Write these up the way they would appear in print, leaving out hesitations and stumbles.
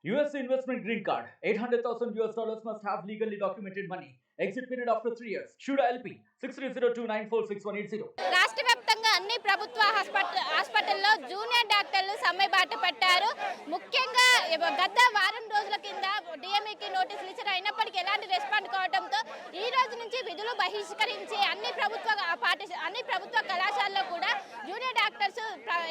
US investment green card. $800,000 must have legally documented money. Exit period after 3 years. Shuda LP 6302946180. రాష్ట్ర వ్యాప్తంగా అన్ని ప్రభుత్వ హాస్పిటల్లో జూనియర్ డాక్టర్లు సమ్మె బాట పట్టారు. ముఖ్యంగా గత వారం రోజుల కింద డిఎంఈకి నోటీసులు ఇచ్చారు. అయినప్పటికీ ఎలాంటి రెస్పాండ్ కావడంతో ఈ రోజు నుంచి విధులు బహిష్కరించి అన్ని ప్రభుత్వ కళాశాలలో కూడా జూనియర్ డాక్టర్స్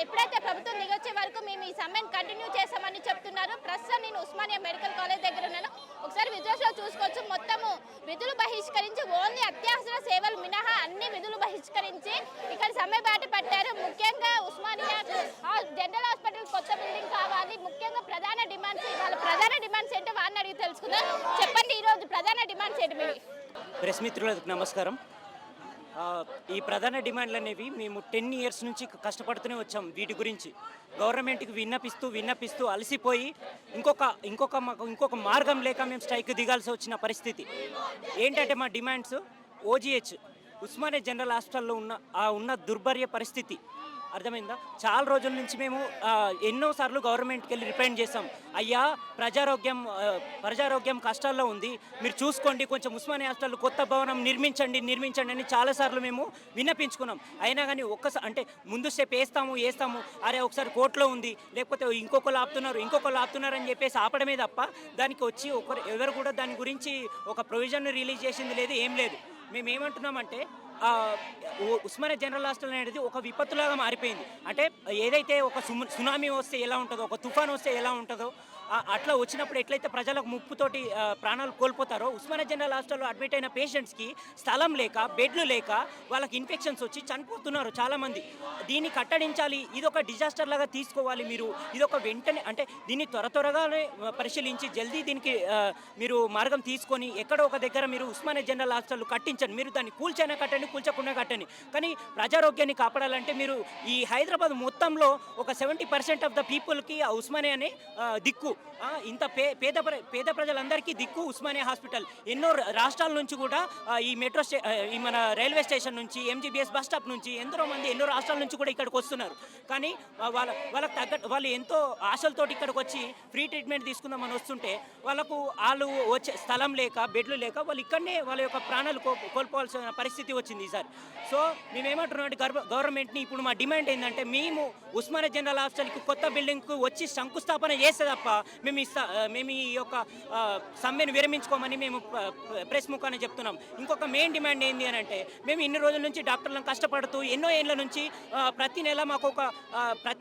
ఎప్పుడైతే ప్రభుత్వం దిగొచ్చే వరకు మేము ఈ సమ్మెను కంటిన్యూ చేస్తామని చెప్తున్నారు. ప్రస్తుతం నేను ఉస్మానియా మెడికల్ కాలేజ్ దగ్గర ఉన్నాను. ఒకసారి విజువల్స్ లో చూసుకోవచ్చు. మొత్తము విధులు బహిష్కరించి ఓన్లీ అత్యవసర సేవలు మినహా అన్ని విధులు బహిష్కరించి ఇక్కడ సమ్మె బాట పట్టారు. ముఖ్యంగా ఉస్మానియా జనరల్ హాస్పిటల్ కొత్త బిల్డింగ్ కావాలి. ముఖ్యంగా ప్రధాన డిమాండ్స్ ఏంటో వారిని అడిగి తెలుసుకుందాం. చెప్పండి, ఈ రోజు ప్రధాన డిమాండ్స్ ఏంటి మీవి? ప్రెస్ మిత్రులకు నమస్కారం. ఈ ప్రధాన డిమాండ్లు అనేవి మేము 10 ఇయర్స్ నుంచి కష్టపడుతూనే వచ్చాం. వీటి గురించి గవర్నమెంట్కి విన్నపిస్తూ అలసిపోయి ఇంకొక మార్గం లేక మేము స్ట్రైక్ దిగాల్సి వచ్చిన పరిస్థితి. ఏంటంటే మా డిమాండ్స్ ఓజీహెచ్ ఉస్మానియా జనరల్ హాస్పిటల్లో ఉన్న దుర్భర్య పరిస్థితి అర్థమైందా. చాలా రోజుల నుంచి మేము ఎన్నోసార్లు గవర్నమెంట్కి వెళ్ళి రిప్రజెంట్ చేస్తాం. అయ్యా, ప్రజారోగ్యం కష్టాల్లో ఉంది, మీరు చూసుకోండి, కొంచెం ఉస్మానియా హాస్పిటల్ కొత్త భవనం నిర్మించండి అని చాలాసార్లు మేము విన్నపించుకున్నాం. అయినా కానీ అంటే ముందు స్టెప్ వేస్తాము, అరే ఒకసారి కోర్టులో ఉంది, లేకపోతే ఇంకొకరు ఆపుతున్నారు అని చెప్పేసి ఆపడమే తప్ప దానికి వచ్చి ఎవరు కూడా దాని గురించి ఒక ప్రొవిజన్ రిలీజ్ చేసింది లేదు, ఏం లేదు. మేము ఏమంటున్నామంటే ఉస్మానియా జనరల్ హాస్పిటల్ అనేది ఒక విపత్తులాగా మారిపోయింది. అంటే ఏదైతే ఒక సునామీ వస్తే ఎలా ఉంటుందో, ఒక తుఫాన్ వస్తే ఎలా ఉంటుందో, అట్లా వచ్చినప్పుడు ఎట్లయితే ప్రజలకు ముప్పుతోటి ప్రాణాలు కోల్పోతారో, ఉస్మానియా జనరల్ హాస్పిటల్లో అడ్మిట్ అయిన పేషెంట్స్కి స్థలం లేక, బెడ్లు లేక వాళ్ళకి ఇన్ఫెక్షన్స్ వచ్చి చనిపోతున్నారు చాలామంది. దీన్ని కట్టడించాలి, ఇది ఒక డిజాస్టర్ లాగా తీసుకోవాలి మీరు. ఇది ఒక వెంటనే అంటే దీన్ని త్వరగానే పరిశీలించి జల్దీ దీనికి మీరు మార్గం తీసుకొని ఎక్కడో ఒక దగ్గర మీరు ఉస్మానియా జనరల్ హాస్పిటల్ కట్టించండి. మీరు దాన్ని కూల్చైనా కట్టండి, కూల్చకుండా కట్టండి. కానీ ప్రజారోగ్యాన్ని కాపాడాలంటే మీరు ఈ హైదరాబాద్ మొత్తంలో ఒక 70% ఆఫ్ ద పీపుల్కి ఆ ఉస్మానియానే దిక్కు. ఇంత పేద ప్రజలందరికీ దిక్కు ఉస్మానియా హాస్పిటల్. ఎన్నో రాష్ట్రాల నుంచి కూడా ఈ ఈ మన రైల్వే స్టేషన్ నుంచి, ఎంజీబీఎస్ బస్ స్టాప్ నుంచి ఎంతో మంది ఎన్నో రాష్ట్రాల నుంచి కూడా ఇక్కడికి వస్తున్నారు. కానీ వాళ్ళకి తగ్గట్టు వాళ్ళు ఎంతో ఆశలతోటి ఇక్కడికి వచ్చి ఫ్రీ ట్రీట్మెంట్ తీసుకుందామని వస్తుంటే వాళ్ళు వచ్చే స్థలం లేక, బెడ్లు లేక వాళ్ళు ఇక్కడనే వాళ్ళ యొక్క ప్రాణాలు కోల్పోవాల్సిన పరిస్థితి వచ్చింది ఈసారి. సో మేమేమంటున్నాం, గవర్నమెంట్ని ఇప్పుడు మా డిమాండ్ ఏంటంటే, మేము ఉస్మానియా జనరల్ హాస్పిటల్కి కొత్త బిల్డింగ్కు వచ్చి శంకుస్థాపన చేస్తే తప్ప మేము ఈ యొక్క సమ్మెను విరమించుకోమని మేము ప్రెస్ ముఖాన్ని చెప్తున్నాం. ఇంకొక మెయిన్ డిమాండ్ ఏంటి అని అంటే, మేము ఇన్ని రోజుల నుంచి డాక్టర్లను కష్టపడుతూ ఎన్నో ఏళ్ళ నుంచి ప్రతి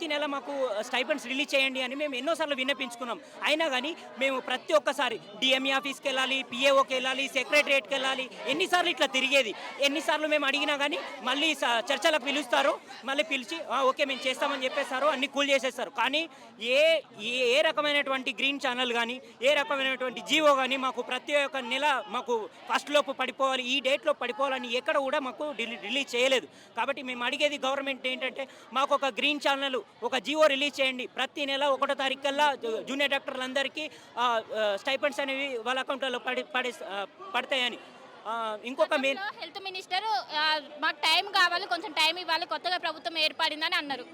నెల మాకు స్టైపెండ్స్ రిలీజ్ చేయండి అని మేము ఎన్నోసార్లు విన్నపించుకున్నాం. అయినా కానీ మేము ప్రతి ఒక్కసారి డిఎంఈ ఆఫీస్కి వెళ్ళాలి, పిఏఓకి వెళ్ళాలి, సెక్రటరియట్కి వెళ్ళాలి, ఎన్నిసార్లు ఇట్లా తిరిగేది. ఎన్నిసార్లు మేము అడిగినా కానీ మళ్ళీ చర్చలకు పిలుస్తారు, మళ్ళీ పిలిచి ఓకే మేము చేస్తామని చెప్పేస్తారు, అన్ని కూల్ చేసేస్తారు. కానీ ఏ రకమైనటువంటి గ్రీన్ ఛానల్ కానీ, ఏ రకమైనటువంటి జీవో కానీ మాకు ప్రతి ఒక్క నెల మాకు ఫస్ట్ లోపు పడిపోవాలి, ఈ డేట్లో పడిపోవాలని ఎక్కడ కూడా మాకు రిలీజ్ చేయలేదు. కాబట్టి మేము అడిగేది గవర్నమెంట్ ఏంటంటే, మాకు ఒక గ్రీన్ ఛానల్, ఒక జీవో రిలీజ్ చేయండి. ప్రతి నెల 1వ తారీఖు కల్లా జూనియర్ డాక్టర్లందరికీ స్టైపెండ్స్ అనేవి వాళ్ళ అకౌంట్లలో పడతాయని. ఇంకొక మెయిన్, హెల్త్ మినిస్టర్ మాకు టైం కావాలి, కొంచెం టైం ఇవ్వాలి, కొత్తగా ప్రభుత్వం ఏర్పడిందని అన్నారు.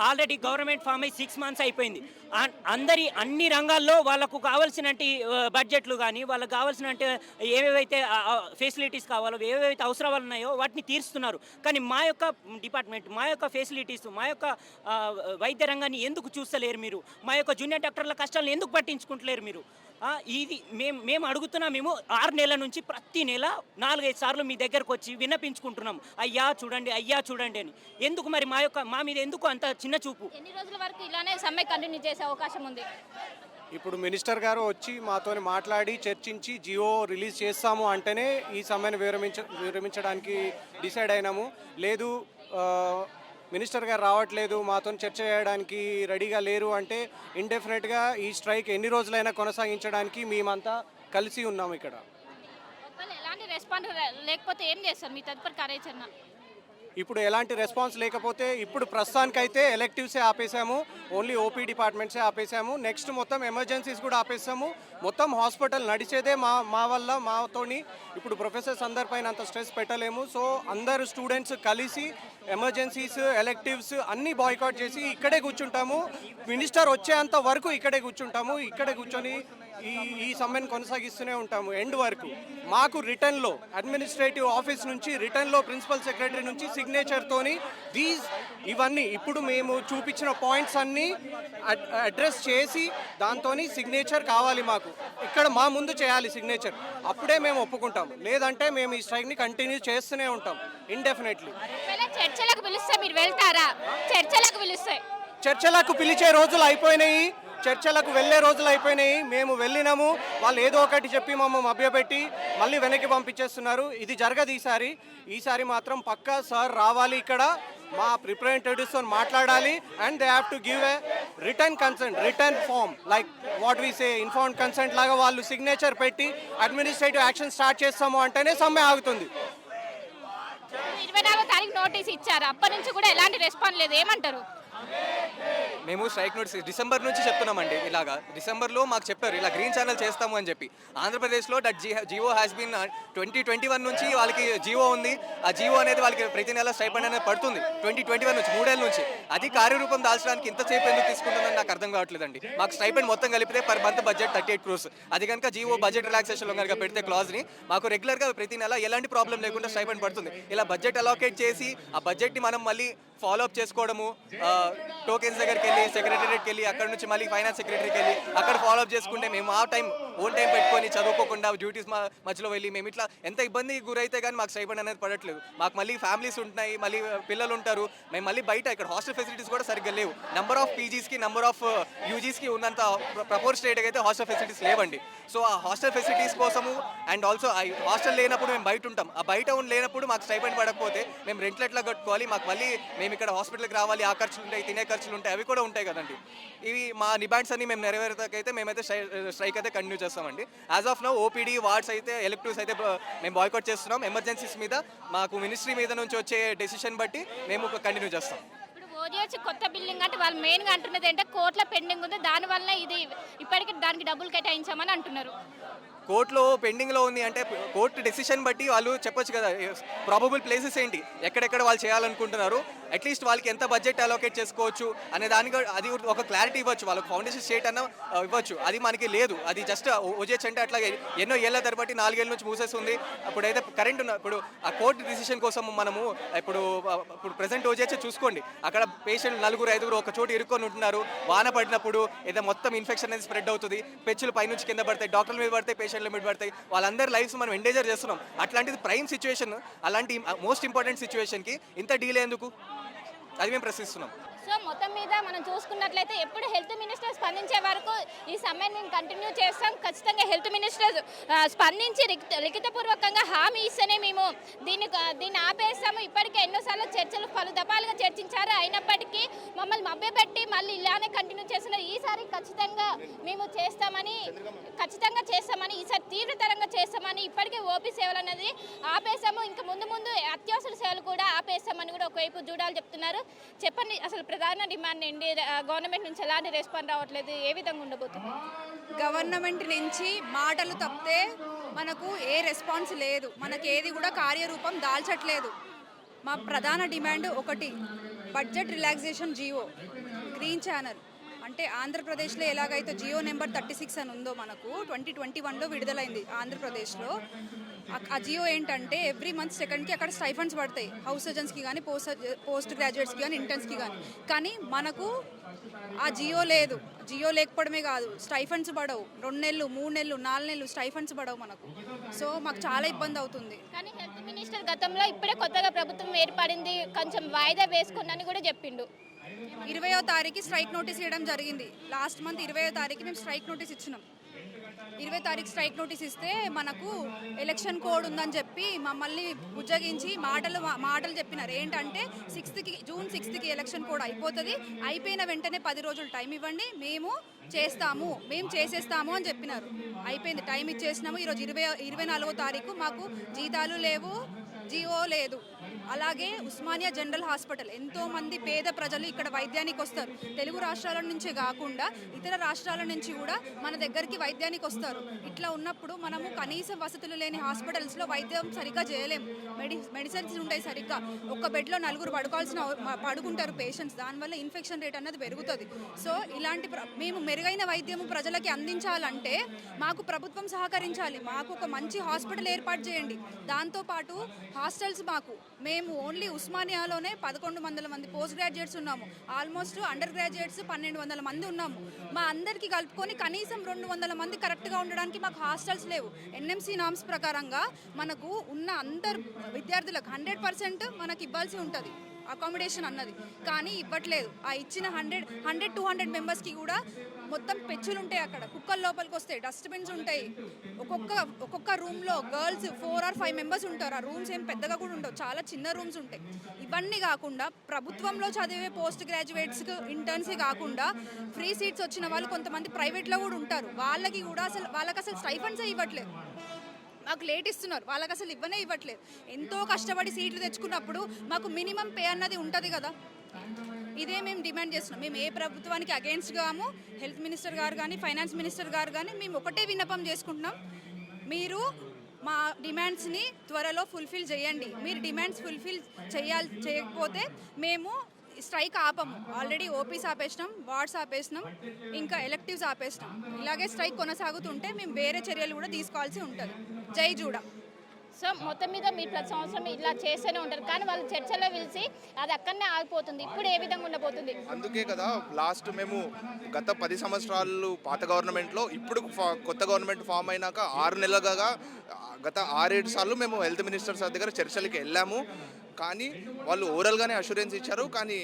ఆల్రెడీ గవర్నమెంట్ ఫామ్ అయ్యి 6 మంత్స్ అయిపోయింది. అన్ని రంగాల్లో వాళ్ళకు కావాల్సిన బడ్జెట్లు కానీ, వాళ్ళకు కావాల్సిన ఏవేవైతే ఫెసిలిటీస్ కావాలో, ఏవేవైతే అవసరాలు ఉన్నాయో వాటిని తీరుస్తున్నారు. కానీ మా యొక్క డిపార్ట్మెంట్, మా యొక్క ఫెసిలిటీస్, మా యొక్క వైద్య రంగాన్ని ఎందుకు చూస్తలేరు మీరు? మా యొక్క జూనియర్ డాక్టర్ల కష్టాలను ఎందుకు పట్టించుకుంటలేరు మీరు? ఇది మేము అడుగుతున్నాం. మేము 6 నెలల నుంచి ప్రతి నెల 4-5 సార్లు మీ దగ్గరకు వచ్చి విన్నపించుకుంటున్నాం, అయ్యా చూడండి అని. ఎందుకు మరి మా మీద ఎందుకు అంత చిన్న చూపు? ఎన్ని రోజుల వరకు ఇలానే సమ్మె కంటిన్యూ చేసే అవకాశం ఉంది? ఇప్పుడు మినిస్టర్ గారు వచ్చి మాతో మాట్లాడి చర్చించి జియో రిలీజ్ చేస్తాము అంటేనే ఈ సమ్మెను విరమించడానికి డిసైడ్ అయినాము. లేదు మినిస్టర్ గారు రావట్లేదు, మాతో చర్చ చేయడానికి రెడీగా లేరు అంటే ఇండెఫినెట్గా ఈ స్ట్రైక్ ఎన్ని రోజులైనా కొనసాగించడానికి మేమంతా కలిసి ఉన్నాము. ఇక్కడ ఎలాంటి రెస్పాన్స్ లేకపోతే ఏం చేస్తారు మీ తదుపరి కార్యాచరణ? ఇప్పుడు ఎలాంటి రెస్పాన్స్ లేకపోతే ఇప్పుడు ప్రస్తుతానికైతే ఎలెక్టివ్సే ఆపేసాము, ఓన్లీ ఓపీ డిపార్ట్మెంట్సే ఆపేసాము. నెక్స్ట్ మొత్తం ఎమర్జెన్సీస్ కూడా ఆపేసాము. మొత్తం హాస్పిటల్ నడిచేదే మా వల్ల మాతోని. ఇప్పుడు ప్రొఫెసర్స్ అందరిపైన అంత స్ట్రెస్ పెట్టలేము. సో అందరు స్టూడెంట్స్ కలిసి ఎమర్జెన్సీస్, ఎలెక్టివ్స్ అన్నీ బాయ్కాట్ చేసి ఇక్కడే కూర్చుంటాము. మినిస్టర్ వచ్చేంత వరకు ఇక్కడే కూర్చుంటాము. ఇక్కడే కూర్చొని ఈ సమ్మెను కొనసాగిస్తూనే ఉంటాము ఎండ్ వరకు. మాకు రిటర్న్లో అడ్మినిస్ట్రేటివ్ ఆఫీస్ నుంచి రిటర్న్లో ప్రిన్సిపల్ సెక్రటరీ నుంచి సిగ్నేచర్తోని ఇవన్నీ ఇప్పుడు మేము చూపించిన పాయింట్స్ అన్నీ అడ్రస్ చేసి దాంతోని సిగ్నేచర్ కావాలి మాకు. ఇక్కడ మా ముందు చేయాలి సిగ్నేచర్, అప్పుడే మేము ఒప్పుకుంటాం. లేదంటే మేము ఈ స్ట్రైక్ని కంటిన్యూ చేస్తూనే ఉంటాం ఇండెఫినెట్లీ. చర్చలకు పిలిస్తే మీరు వెళ్తారా? చర్చలకు పిలిచే రోజులు అయిపోయినాయి, చర్చలకు వెళ్ళే రోజులు అయిపోయినాయి. మేము వెళ్ళినాము, వాళ్ళు ఏదో ఒకటి చెప్పి మమ్మల్ని మభ్యపెట్టి మళ్ళీ వెనక్కి పంపించేస్తున్నారు. ఇది జరగదు ఈసారి మాత్రం పక్కా సార్ రావాలి, ఇక్కడ మా రిప్రజెంటేటివ్స్తో మాట్లాడాలి. And they have to give a return form like what we say informed consent లాగా వాళ్ళు సిగ్నేచర్ పెట్టి అడ్మినిస్ట్రేటివ్ యాక్షన్ స్టార్ట్ చేస్తాము అంటేనే సమ్మె ఆగుతుంది. 24వ తారీఖు నోటీస్ ఇచ్చారు, అప్పటి నుంచి కూడా ఎలాంటి రెస్పాన్స్ లేదు, ఏమంటారు? మేము స్ట్రైక్ నోటీస్ డిసెంబర్ నుంచి చెప్తున్నామండి. ఇలాగా డిసెంబర్లో మాకు చెప్పారు ఇలా గ్రీన్ ఛానల్ చేస్తాము అని చెప్పి. ఆంధ్రప్రదేశ్లో జియో హ్యాస్ బీన్ 2021 నుంచి వాళ్ళకి జియో ఉంది. ఆ జియో అనేది వాళ్ళకి ప్రతి నెల స్టైపెండ్ అనేది పడుతుంది 2021 నుంచి, 3 ఏళ్ళ నుంచి. అది కార్యరూపం దాల్చడానికి ఇంతసేపు ఎందుకు తీసుకుంటుందని నాకు అర్థం కావట్లేదండి. మాకు స్టైపెండ్ మొత్తం కలిపితే పర్ మంత్ బడ్జెట్ 38 crores. అది కనుక జియో బడ్జెట్ రిలాక్సేషన్లో కనుక పెడితే క్లాజ్ని మాకు రెగ్యులర్గా ప్రతి నెల ఎలాంటి ప్రాబ్లం లేకుండా స్టైపెండ్ పడుతుంది. ఇలా బడ్జెట్ అలోకేట్ చేసి ఆ బడ్జెట్ని మనం మళ్ళీ ఫాలో అప్ చేసుకోవడము, టోకెన్స్ దగ్గరికి వెళ్ళి సెక్రటరీకి వెళ్ళి అక్కడ నుంచి మళ్ళీ ఫైనాన్స్ సెక్రటరీకి వెళ్ళి అక్కడ ఫాలో అప్ చేసుకుంటే మేము ఓన్ టైం పెట్టుకొని చదువుకోకుండా డ్యూటీస్ మధ్యలో వెళ్ళి మేము ఇట్లా ఎంత ఇబ్బంది గురైతే కానీ మాకు స్టైపెండ్ అనేది పడట్లేదు. మాకు మళ్ళీ ఫ్యామిలీస్ ఉంటున్నాయి, మళ్ళీ పిల్లలు ఉంటారు. మేము మళ్ళీ బయట ఇక్కడ హాస్టల్ ఫెసిలిటీస్ కూడా సరిగ్గా లేవు. నెంబర్ ఆఫ్ పీజీస్కి నెంబర్ ఆఫ్ యూజీస్కి ఉన్నంత ప్రపోర్షనేట్గా అయితే హాస్టల్ ఫెసిలిటీస్ లేవండి. సో ఆ హాస్టల్ ఫెసిలిటీస్ కోసము అండ్ ఆల్సో హాస్టల్ లేనప్పుడు మేము బయట ఉంటాం. ఆ బయట లేనప్పుడు మాకు స్టైపెండ్ పడకపోతే మేము రెంట్లు ఎట్లా కట్టుకోవాలి? మాకు మళ్ళీ మేము ఇక్కడ హాస్పిటల్కి రావాలి, ఆ ఖర్చులు ఉంటాయి, తినే ఖర్చులు ఉంటాయి, అవి కూడా ఉంటాయి కదండి. ఇవి మా డిమాండ్స్ అన్ని మేము నెరవేర్తాకైతే మేమైతే స్ట్రైక్ అయితే కంటిన్యూ చేస్తామండి. As of now OPD wards అయితే ఎలెక్టివ్స్ అయితే మేము బాయ్కాట్ చేస్తున్నాం. ఎమర్జెన్సీస్ మీద మాకు మినిస్ట్రీ మీద నుంచి వచ్చే డెసిషన్ బట్టి మేము కంటిన్యూ చేస్తాం. ఓజీహెచ్ కొత్త బిల్డింగ్ అంటే వాళ్ళు మెయిన్గా అంటున్నది ఏంటంటే కోర్టులో పెండింగ్ ఉంది, దానివల్ల ఇది ఇప్పటికీ దానికి డబ్బులు కేటాయించామని అంటున్నారు. కోర్టులో పెండింగ్లో ఉంది అంటే కోర్టు డెసిషన్ బట్టి వాళ్ళు చెప్పొచ్చు కదా ప్రాబబుల్ ప్లేసెస్ ఏంటి, ఎక్కడెక్కడ వాళ్ళు చేయాలనుకుంటున్నారు, అట్లీస్ట్ వాళ్ళకి ఎంత బడ్జెట్ అలోకేట్ చేసుకోవచ్చు అనే దానికి అది ఒక క్లారిటీ ఇవ్వచ్చు. వాళ్ళకి ఫౌండేషన్ స్టేట్ అన్న ఇవ్వచ్చు. అది మనకి లేదు. అది జస్ట్ ఓజేచ్ అంటే అట్లా ఎన్నో ఏళ్ళ తరబట్టి 4 ఏళ్ళ నుంచి మూసేస్తుంది. అప్పుడైతే కరెంట్ ఇప్పుడు ఆ కోర్టు డిసిషన్ కోసం మనము ఇప్పుడు ప్రెసెంట్ ఓజేచ్ చూసుకోండి, అక్కడ పేషెంట్ 4-5 ఒక చోటు ఇరుక్కొని ఉంటున్నారు. వాన పడినప్పుడు ఏదో మొత్తం ఇన్ఫెక్షన్ అనేది స్ప్రెడ్ అవుతుంది, పెచ్చులు పైనుంచి కింద పడతాయి, డాక్టర్ల మీద పడతాయి, పేషెంట్ల మీద పడతాయి, వాళ్ళందరి లైఫ్స్ మనం ఎండేంజర్ చేస్తున్నాం. అట్లాంటిది ప్రైమ్ సిచ్యువేషన్, అలాంటి మోస్ట్ ఇంపార్టెంట్ సిచ్యువేషన్కి ఇంత డీలే ఎందుకు? అది మేము ప్రశ్నిస్తున్నాం. సో మొత్తం మీద మనం చూసుకున్నట్లయితే ఎప్పుడు హెల్త్ మినిస్టర్ స్పందించే వరకు ఈ సమ్మెని కంటిన్యూ చేస్తాం. ఖచ్చితంగా హెల్త్ మినిస్టర్ స్పందించి లిఖితపూర్వకంగా హామీ ఇస్తేనే మేము దీన్ని ఆపేస్తాము. ఇప్పటికే ఎన్నోసార్లు చర్చలు పలు దఫాలుగా చర్చించారు, అయినప్పటికీ మమ్మల్ని మభ్యపెట్టి మళ్ళీ ఇలానే కంటిన్యూ చేస్తున్నారు. ఈసారి ఖచ్చితంగా చేస్తామని ఈసారి తీవ్రతరంగా చేస్తామని, ఇప్పటికే ఓపీ సేవలు అనేది ఆపేస్తాము, ఇంకా ముందు అత్యవసర సేవలు కూడా ఆపేస్తామని కూడా ఒకవైపు చూడాలి చెప్తున్నారు. చెప్పండి, అసలు ప్రధాన డిమాండ్ ఏంటి? గవర్నమెంట్ నుంచి ఎలాంటి రెస్పాన్స్ రావట్లేదు, ఏ విధంగా ఉండబోతుంది? గవర్నమెంట్ నుంచి మాటలు తప్పితే మనకు ఏ రెస్పాన్స్ లేదు, మనకి ఏది కూడా కార్యరూపం దాల్చట్లేదు. మా ప్రధాన డిమాండ్ ఒకటి, budget relaxation GO, green channel. అంటే ఆంధ్రప్రదేశ్లో ఎలాగైతే జియో నెంబర్ 36 అని ఉందో మనకు 2021లో విడుదలైంది ఆంధ్రప్రదేశ్లో. ఆ జియో ఏంటంటే ఎవ్రీ మంత్ సెకండ్కి అక్కడ స్టైఫండ్స్ పడతాయి, హౌస్ సర్జన్స్కి కానీ పోస్ట్ గ్రాడ్యుయేట్స్కి కానీ ఇంటర్న్స్కి కానీ మనకు ఆ జియో లేదు. జియో లేకపోవడమే కాదు, స్టైఫండ్స్ పడవు. 2 నెలలు 3 నెలలు 4 నెలలు స్టైఫండ్స్ పడవు మనకు. సో మాకు చాలా ఇబ్బంది అవుతుంది. కానీ హెల్త్ మినిస్టర్ గతంలో ఇప్పుడే కొత్తగా ప్రభుత్వం ఏర్పడింది, కొంచెం వాయిదా వేసుకుందని కూడా చెప్పిండు. 20వ తారీఖు స్ట్రైక్ నోటీస్ ఇవ్వడం జరిగింది. లాస్ట్ మంత్ 20వ తారీఖు మేము స్ట్రైక్ నోటీస్ ఇచ్చినాం. 20వ తారీఖు స్ట్రైక్ నోటీస్ ఇస్తే మనకు ఎలక్షన్ కోడ్ ఉందని చెప్పి మమ్మల్ని బుజ్జగించి మాటలు చెప్పినారు. ఏంటంటే జూన్ 6కి ఎలక్షన్ కోడ్ అయిపోతుంది, అయిపోయిన వెంటనే 10 రోజులు టైం ఇవ్వండి, మేము చేసేస్తాము అని చెప్పినారు. అయిపోయింది, టైం ఇచ్చేసినాము. ఈరోజు 24వ తారీఖు, మాకు జీతాలు లేవు, జియో లేదు. అలాగే ఉస్మానియా జనరల్ హాస్పిటల్, ఎంతోమంది పేద ప్రజలు ఇక్కడ వైద్యానికి వస్తారు. తెలుగు రాష్ట్రాల నుంచే కాకుండా ఇతర రాష్ట్రాల నుంచి కూడా మన దగ్గరికి వైద్యానికి వస్తారు. ఇట్లా ఉన్నప్పుడు మనము కనీస వసతులు లేని హాస్పిటల్స్లో వైద్యం సరిగ్గా చేయలేము. మెడిసిన్స్ ఉంటాయి సరిగ్గా, ఒక్క బెడ్లో 4 పడుకుంటారు పేషెంట్స్. దానివల్ల ఇన్ఫెక్షన్ రేట్ అన్నది పెరుగుతుంది. సో ఇలాంటి మేము మెరుగైన వైద్యము ప్రజలకి అందించాలంటే మాకు ప్రభుత్వం సహకరించాలి. మాకు ఒక మంచి హాస్పిటల్ ఏర్పాటు చేయండి. దాంతోపాటు హాస్టల్స్ మేము ఓన్లీ ఉస్మానియాలోనే 1100 మంది పోస్ట్ గ్రాడ్యుయేట్స్ ఉన్నాము. ఆల్మోస్ట్ అండర్ గ్రాడ్యుయేట్స్ 1200 మంది ఉన్నాము. మా అందరికీ కలుపుకొని కనీసం 200 మంది కరెక్ట్గా ఉండడానికి మాకు హాస్టల్స్ లేవు. ఎన్ఎంసీ నామ్స్ ప్రకారంగా మనకు ఉన్న అందరు విద్యార్థులకు 100% మనకి ఇవ్వాల్సి ఉంటుంది అకామిడేషన్ అన్నది, కానీ ఇవ్వట్లేదు. ఆ ఇచ్చిన 100-200 మెంబర్స్కి కూడా మొత్తం పెచ్చులు ఉంటాయి. అక్కడ కుక్కల లోపలికి వస్తాయి, డస్ట్బిన్స్ ఉంటాయి. ఒక్కొక్క రూమ్లో గర్ల్స్ 4 or 5 మెంబర్స్ ఉంటారు. ఆ రూమ్స్ ఏం పెద్దగా కూడా ఉండవు, చాలా చిన్న రూమ్స్ ఉంటాయి. ఇవన్నీ కాకుండా ప్రభుత్వంలో చదివే పోస్ట్ గ్రాడ్యుయేట్స్కి ఇంటర్న్సే కాకుండా ఫ్రీ సీట్స్ వచ్చిన వాళ్ళు కొంతమంది ప్రైవేట్లో కూడా ఉంటారు. వాళ్ళకి అసలు స్టైఫండ్సే ఇవ్వట్లేదు. మాకు లేట్ ఇస్తున్నారు, వాళ్ళకి అసలు ఇవ్వట్లేదు. ఎంతో కష్టపడి సీట్లు తెచ్చుకున్నప్పుడు మాకు మినిమం పే అన్నది ఉంటుంది కదా. ఇదే మేము డిమాండ్ చేస్తున్నాం. మేము ఏ ప్రభుత్వానికి అగెన్స్ట్ కాము. హెల్త్ మినిస్టర్ గారు కానీ ఫైనాన్స్ మినిస్టర్ గారు కానీ మేము ఒకటే విన్నపం చేసుకుంటున్నాం, మీరు మా డిమాండ్స్ని త్వరలో ఫుల్ఫిల్ చేయండి. మీరు డిమాండ్స్ ఫుల్ఫిల్ చేయకపోతే మేము స్ట్రైక్ ఆపము. ఆల్రెడీ ఓపీస్ ఆపేసినాం, వార్డ్స్ ఆపేసినాం, ఇంకా ఎలక్టివ్స్ ఆపేసినాం. ఇలాగే స్ట్రైక్ కొనసాగుతుంటే మేము వేరే చర్యలు కూడా తీసుకోవాల్సి ఉంటుంది. జై జూడా. సో మొత్తం మీద మీరు ప్రతి సంవత్సరం ఇలా చేస్తూనే ఉంటారు, కానీ వాళ్ళు చర్చలో పిలిచి అది అక్కడనే ఆగిపోతుంది. ఇప్పుడు ఏ విధంగా ఉండబోతుంది? అందుకే కదా లాస్ట్ మేము గత 10 సంవత్సరాలు పాత గవర్నమెంట్లో, ఇప్పుడు కొత్త గవర్నమెంట్ ఫామ్ అయినాక 6 నెలలుగా గత 6-7 సార్లు మేము హెల్త్ మినిస్టర్స్ దగ్గర చర్చలకి వెళ్ళాము. కానీ వాళ్ళు ఓరల్గానే అష్యూరెన్స్ ఇచ్చారు, కానీ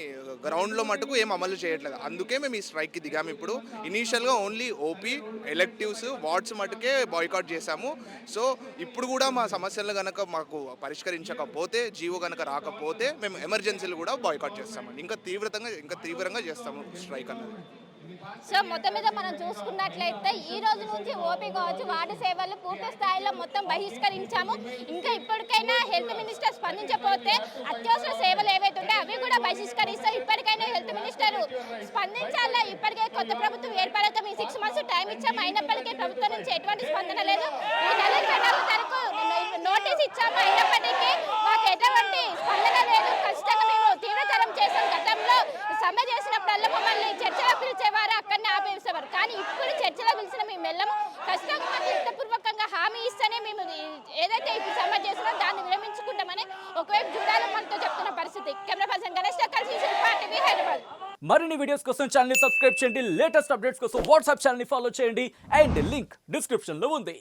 గ్రౌండ్లో మటుకు ఏం అమలు చేయట్లేదు. అందుకే మేము ఈ స్ట్రైక్కి దిగాము. ఇప్పుడు ఇనీషియల్గా ఓన్లీ ఓపీ, ఎలెక్టివ్స్, వార్డ్స్ మటుకే బాయ్కాట్ చేశాము. సో ఇప్పుడు కూడా మా సమస్యలు కనుక మాకు పరిష్కరించకపోతే, జీవో కనుక రాకపోతే మేము ఎమర్జెన్సీలు కూడా బాయ్కాట్ చేస్తామండి. ఇంకా తీవ్రంగా చేస్తాము స్ట్రైక్ అన్నది. సో మొత్తం మీద మనం చూసుకున్నట్లయితే ఈ రోజు నుంచి ఓపీ కావచ్చు, వార్డు సేవలు పూర్తి స్థాయిలో మొత్తం బహిష్కరించాము. ఇంకా ఇప్పటికైనా హెల్త్ మినిస్టర్ స్పందించకపోతే అత్యవసర సేవలు ఏవైతే ఉన్నాయో అవి కూడా బహిష్కరిస్తాం. ఇప్పటికైనా హెల్త్ మినిస్టర్ స్పందించాలా. ఇప్పటికే కొత్త ప్రభుత్వం ఏర్పడక మీ 6 months టైం ఇచ్చాము, అయినప్పటికీ ప్రభుత్వం నుంచి ఎటువంటి స్పందన లేదు. ఈ నెల 2వ తారీఖు నోటీస్ ఇచ్చాము, అయినప్పటికీ మాకు ఎటువంటి స్పందన లేదు. ఖచ్చితంగా మేము తీవ్రతరం చేసాం. గతంలో సమ్మె చేసినప్పుడల్లా మమ్మల్ని చర్చలో పిలిచేవారు, అక్కడనే ఆపేసేవారు. కానీ ఇప్పుడు చర్చలో పిలిచిన మేము వెళ్ళము. ఖచ్చితంగా మాకు లిఖితపూర్వకంగా హామీ ఇస్తేనే మేము ఏదైతే ఇప్పుడు సమ్మె చేసినా దాన్ని విరమించుకుంటామని ఒకవైపు చూడాలి మనతో చెప్తున్న పరిస్థితి. కెమెరా పర్సన్ గణేష్ కలిసి టీవీ హైదరాబాద్. మరిన్ని వీడియోస్ కోసం ఛానల్ ని సబ్స్క్రైబ్ చేయండి. లేటెస్ట్ అప్డేట్స్ కోసం వాట్సాప్ ఛానల్ ని ఫాలో చేయండి. అండ్ లింక్ డిస్క్రిప్షన్ లో ఉంది.